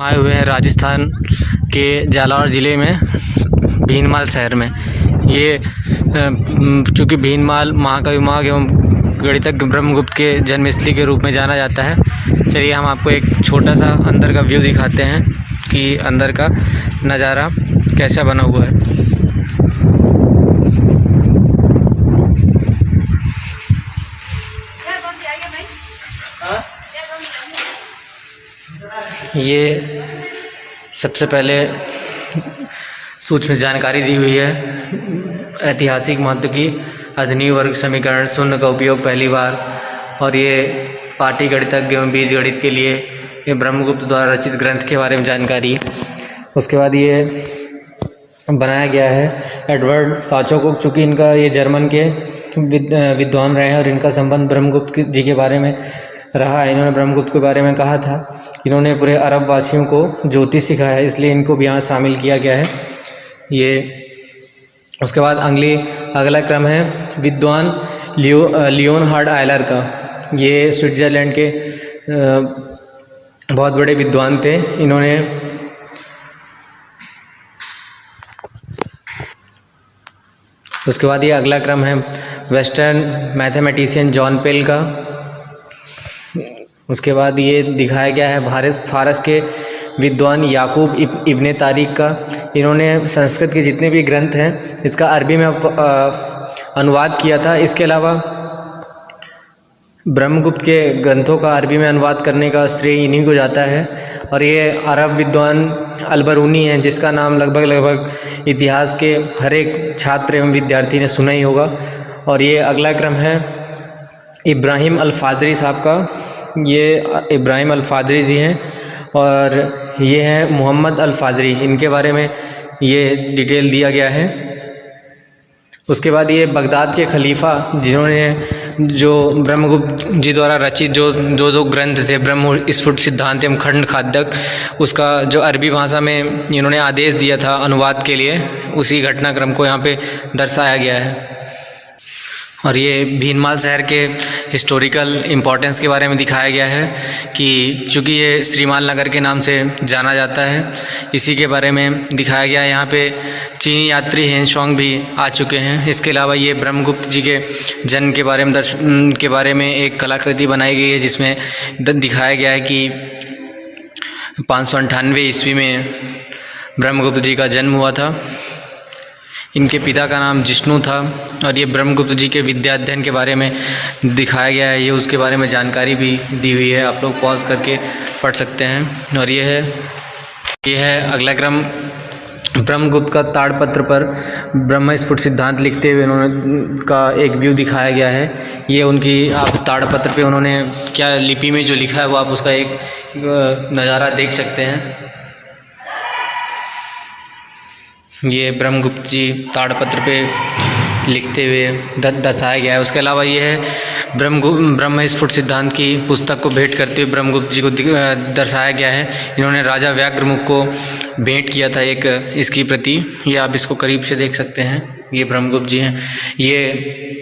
आए हुए हैं राजस्थान के जालौर ज़िले में भीनमाल शहर में। ये चूँकि भीनमाल महाकवि माघ एवं गणितज्ञ ब्रह्मगुप्त के जन्मस्थली के रूप में जाना जाता है। चलिए हम आपको एक छोटा सा अंदर का व्यू दिखाते हैं कि अंदर का नज़ारा कैसा बना हुआ है। ये सबसे पहले सूक्ष्म जानकारी दी हुई है। ऐतिहासिक महत्व की अधनी वर्ग समीकरण शून्य का उपयोग पहली बार, और ये पाटी गणितज्ञ एवं बीज गणित के लिए ये ब्रह्मगुप्त द्वारा रचित ग्रंथ के बारे में जानकारी। उसके बाद ये बनाया गया है एडवर्ड साचो को, चूँकि इनका ये जर्मन के विद्वान रहे हैं और इनका संबंध ब्रह्मगुप्त जी के बारे में रहा है। इन्होंने ब्रह्मगुप्त के बारे में कहा था, इन्होंने पूरे अरब वासियों को ज्योतिष सिखाया है, इसलिए इनको भी यहाँ शामिल किया गया है। ये उसके बाद अगला क्रम है विद्वान लियोनहार्ड आयलर का। ये स्विट्ज़रलैंड के बहुत बड़े विद्वान थे। इन्होंने उसके बाद ये अगला क्रम है वेस्टर्न मैथमेटिशियन जॉन पेल का। उसके बाद ये दिखाया गया है फारस के विद्वान याकूब इब्ने तारिक का। इन्होंने संस्कृत के जितने भी ग्रंथ हैं इसका अरबी में अनुवाद किया था। इसके अलावा ब्रह्मगुप्त के ग्रंथों का अरबी में अनुवाद करने का श्रेय इन्हीं को जाता है। और ये अरब विद्वान अलबरूनी हैं, जिसका नाम लगभग इतिहास के हर एक छात्र एवं विद्यार्थी ने सुना ही होगा। और ये अगला क्रम है इब्राहिम अल-फादरी साहब का। ये इब्राहिम अल-फादरी जी हैं और ये हैं मोहम्मद अल-फादरी, इनके बारे में ये डिटेल दिया गया है। उसके बाद ये बगदाद के खलीफा, जिन्होंने जो ब्रह्मगुप्त जी द्वारा रचित जो ग्रंथ थे ब्रह्म स्फुट सिद्धांत एवं खंड खाद्यक, उसका जो अरबी भाषा में इन्होंने आदेश दिया था अनुवाद के लिए, उसी घटनाक्रम को यहाँ पे दर्शाया गया है। और ये भीनमाल शहर के हिस्टोरिकल इम्पोर्टेंस के बारे में दिखाया गया है कि चूँकि ये श्रीमाल नगर के नाम से जाना जाता है, इसी के बारे में दिखाया गया है। यहाँ पे चीनी यात्री हेनशोंग भी आ चुके हैं। इसके अलावा ये ब्रह्मगुप्त जी के जन्म के बारे में एक कलाकृति बनाई गई है, जिसमें दिखाया गया है कि 598 ईस्वी में ब्रह्मगुप्त जी का जन्म हुआ था। इनके पिता का नाम जिष्णु था। और ये ब्रह्मगुप्त जी के विद्याध्ययन के बारे में दिखाया गया है, ये उसके बारे में जानकारी भी दी हुई है, आप लोग पॉज करके पढ़ सकते हैं। और ये है अगला क्रम ब्रह्मगुप्त का ताड़पत्र पर ब्रह्म स्फुट सिद्धांत लिखते हुए उन्होंने का एक व्यू दिखाया गया है। ये उनकी आप ताड़पत्र पे उन्होंने क्या लिपि में जो लिखा है वो आप उसका एक नज़ारा देख सकते हैं। ये ब्रह्मगुप्त जी ताड़पत्र पे लिखते हुए दर्शाया गया है। उसके अलावा ये है ब्रह्म स्फुट सिद्धांत की पुस्तक को भेंट करते हुए ब्रह्मगुप्त जी को दर्शाया गया है। इन्होंने राजा व्याघ्रमुख को भेंट किया था एक इसकी प्रति, ये आप इसको करीब से देख सकते हैं। ये ब्रह्मगुप्त जी हैं। ये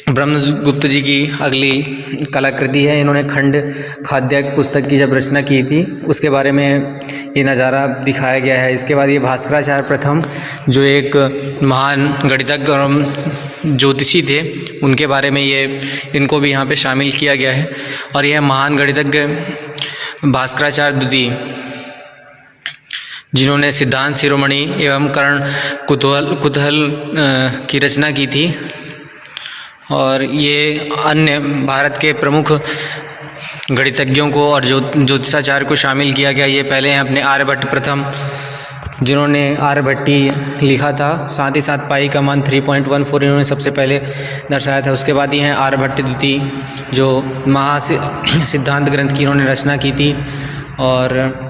ब्रह्मगुप्त जी की अगली कलाकृति है। इन्होंने खंड खाद्यक पुस्तक की जब रचना की थी उसके बारे में ये नज़ारा दिखाया गया है। इसके बाद ये भास्कराचार्य प्रथम, जो एक महान गणितज्ञ और ज्योतिषी थे, उनके बारे में ये इनको भी यहाँ पे शामिल किया गया है। और यह महान गणितज्ञ भास्कराचार्य द्वितीय, जिन्होंने सिद्धांत शिरोमणि एवं कर्ण कुतूहल की रचना की थी। और ये अन्य भारत के प्रमुख गणितज्ञों को और ज्योतिषाचार्य को शामिल किया गया। ये पहले हैं अपने आर्यभट्ट प्रथम, जिन्होंने आर्यभट्टी लिखा था। साथ ही साथ पाई का मान 3.14 इन्होंने सबसे पहले दर्शाया था। उसके बाद ये हैं आर्यभट्ट द्वितीय, जो सिद्धांत ग्रंथ की इन्होंने रचना की थी। और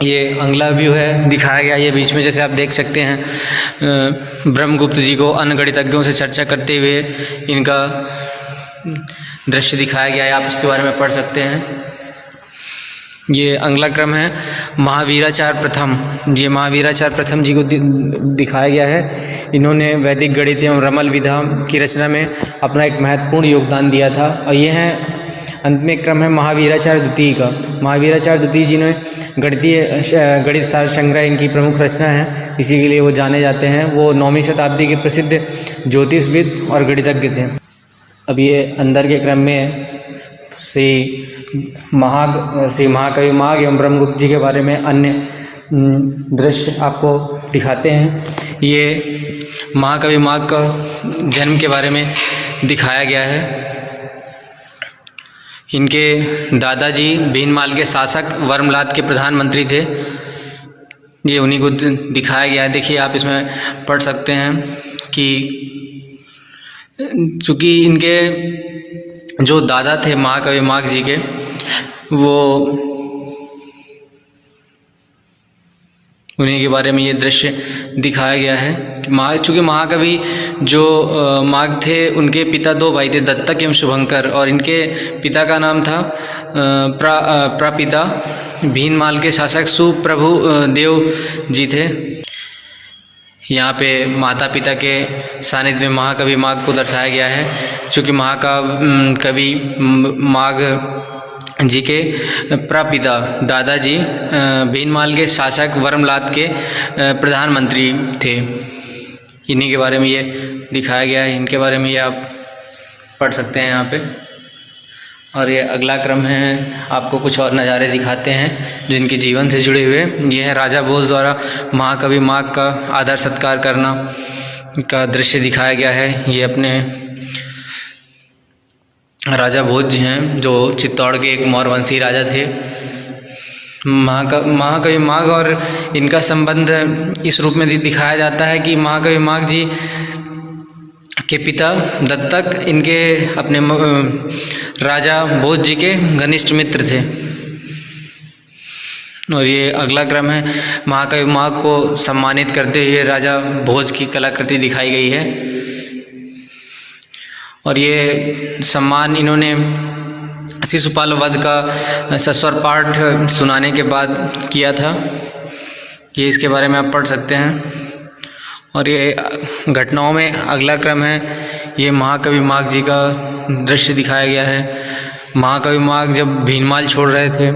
ये अगला व्यू है दिखाया गया, ये बीच में जैसे आप देख सकते हैं ब्रह्मगुप्त जी को अन्य गणितज्ञों से चर्चा करते हुए इनका दृश्य दिखाया गया है, आप उसके बारे में पढ़ सकते हैं। ये अगला क्रम है महावीराचार्य प्रथम। ये महावीराचार्य प्रथम जी को दिखाया गया है। इन्होंने वैदिक गणित एवं रमल विधा की रचना में अपना एक महत्वपूर्ण योगदान दिया था। और ये हैं अंत में क्रम है महावीराचार्य द्वितीय का। महावीराचार्य द्वितीय जी ने गणित सार संग्रह इनकी प्रमुख रचना है, इसी के लिए वो जाने जाते हैं। वो 9वीं शताब्दी के प्रसिद्ध ज्योतिषविद और गणितज्ञ थे। अब ये अंदर के क्रम में श्री महाकवि माघ एवं ब्रह्मगुप्त जी के बारे में अन्य दृश्य आपको दिखाते हैं। ये महाकवि माघ का जन्म के बारे में दिखाया गया है। इनके दादाजी भीनमाल के शासक वर्मलाद के प्रधानमंत्री थे। ये उन्हीं को दिखाया गया है। देखिए आप इसमें पढ़ सकते हैं कि चूँकि इनके जो दादा थे महाकवि माघ जी के, वो उन्हीं के बारे में ये दृश्य दिखाया गया है कि चूँकि महाकवि जो माघ थे, उनके पिता 2 भाई थे, दत्तक एवं शुभंकर, और इनके पिता का नाम था प्रापिता भीनमाल के शासक सुप्रभु देव जी थे। यहाँ पे माता पिता के सानिध्य में महाकवि माघ को दर्शाया गया है। चूँकि महाकवि माघ जी के प्रापिता दादाजी भीनमाल के शासक वर्मलाद के प्रधानमंत्री थे। इन्हीं के बारे में ये दिखाया गया है। इनके बारे में ये आप पढ़ सकते हैं यहाँ पे। और ये अगला क्रम है, आपको कुछ और नज़ारे दिखाते हैं जो इनके जीवन से जुड़े हुए। ये है राजा भोज द्वारा महाकवि माघ का आदर सत्कार करना का दृश्य दिखाया गया है। ये अपने राजा भोज हैं जो चित्तौड़ के एक मौर्यवंशी राजा थे। महाकवि माघ और इनका संबंध इस रूप में दिखाया जाता है कि महाकवि माघ जी के पिता दत्तक इनके अपने राजा भोज जी के घनिष्ठ मित्र थे। और ये अगला क्रम है, महाकवि माघ को सम्मानित करते हुए राजा भोज की कलाकृति दिखाई गई है। और ये सम्मान इन्होंने शिशुपाल वध का सस्वर पाठ सुनाने के बाद किया था। ये इसके बारे में आप पढ़ सकते हैं। और ये घटनाओं में अगला क्रम है, ये महाकवि माघ जी का दृश्य दिखाया गया है। महाकवि माघ जब भीनमाल छोड़ रहे थे,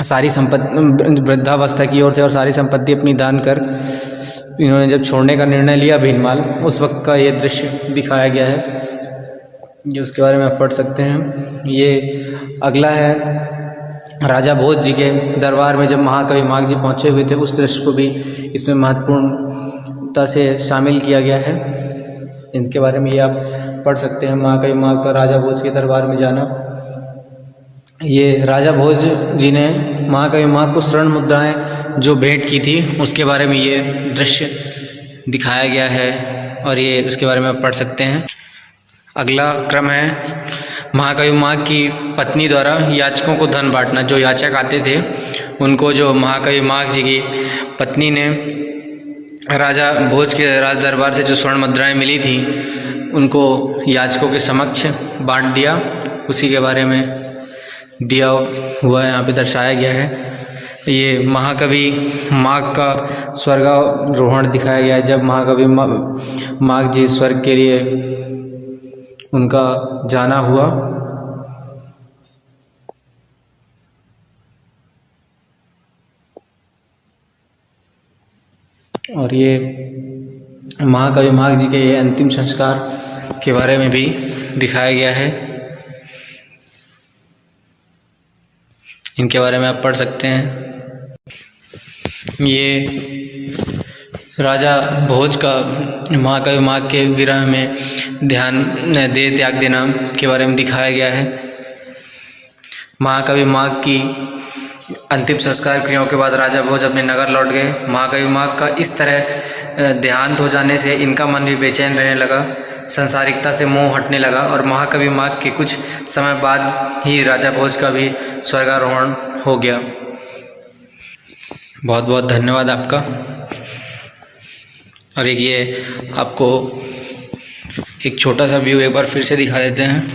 सारी संपत्ति वृद्धावस्था की ओर थे और सारी संपत्ति अपनी दान कर इन्होंने जब छोड़ने का निर्णय लिया भीनमाल, उस वक्त का ये दृश्य दिखाया गया है। ये उसके बारे में आप पढ़ सकते हैं। ये अगला है, राजा भोज जी के दरबार में जब महाकवि माघ जी पहुँचे हुए थे, उस दृश्य को भी इसमें महत्वपूर्णता से शामिल किया गया है। इनके बारे में ये आप पढ़ सकते हैं। महाकवि माघ का राजा भोज के दरबार में जाना। ये राजा भोज जी ने महाकवि माघ को स्वर्ण मुद्राएं जो भेंट की थी, उसके बारे में ये दृश्य दिखाया गया है। और ये उसके बारे में आप पढ़ सकते हैं। अगला क्रम है, महाकवि माघ की पत्नी द्वारा याचकों को धन बांटना। जो याचक आते थे, उनको जो महाकवि माघ जी की पत्नी ने राजा भोज के राज दरबार से जो स्वर्ण मुद्राएं मिली थी, उनको याचकों के समक्ष बांट दिया। उसी के बारे में दिया हुआ यहाँ पे दर्शाया गया है। ये महाकवि माघ का स्वर्गारोहण दिखाया गया है, जब महाकवि माघ जी स्वर्ग के लिए उनका जाना हुआ। और ये महाकवि माघ जी के ये अंतिम संस्कार के बारे में भी दिखाया गया है। इनके बारे में आप पढ़ सकते हैं। ये राजा भोज का महाकवि माघ के विरह में देह त्याग देना के बारे में दिखाया गया है। महाकवि माघ की अंतिम संस्कार क्रियाओं के बाद राजा भोज अपने नगर लौट गए। महाकवि माघ का इस तरह देहांत हो जाने से इनका मन भी बेचैन रहने लगा, संसारिकता से मोह हटने लगा। और महाकवि माघ के कुछ समय बाद ही राजा भोज का भी स्वर्गारोहण हो गया। बहुत बहुत धन्यवाद आपका। और एक ये आपको एक छोटा सा व्यू एक बार फिर से दिखा देते हैं।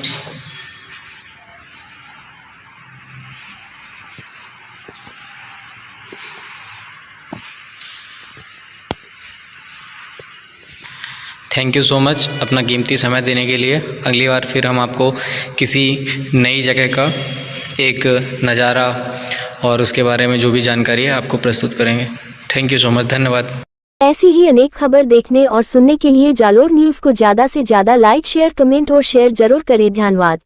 थैंक यू सो मच अपना कीमती समय देने के लिए। अगली बार फिर हम आपको किसी नई जगह का एक नज़ारा और उसके बारे में जो भी जानकारी है आपको प्रस्तुत करेंगे। थैंक यू सो मच, धन्यवाद। ऐसी ही अनेक खबर देखने और सुनने के लिए जालोर न्यूज़ को ज़्यादा से ज़्यादा लाइक, शेयर, कमेंट और शेयर जरूर करें। धन्यवाद।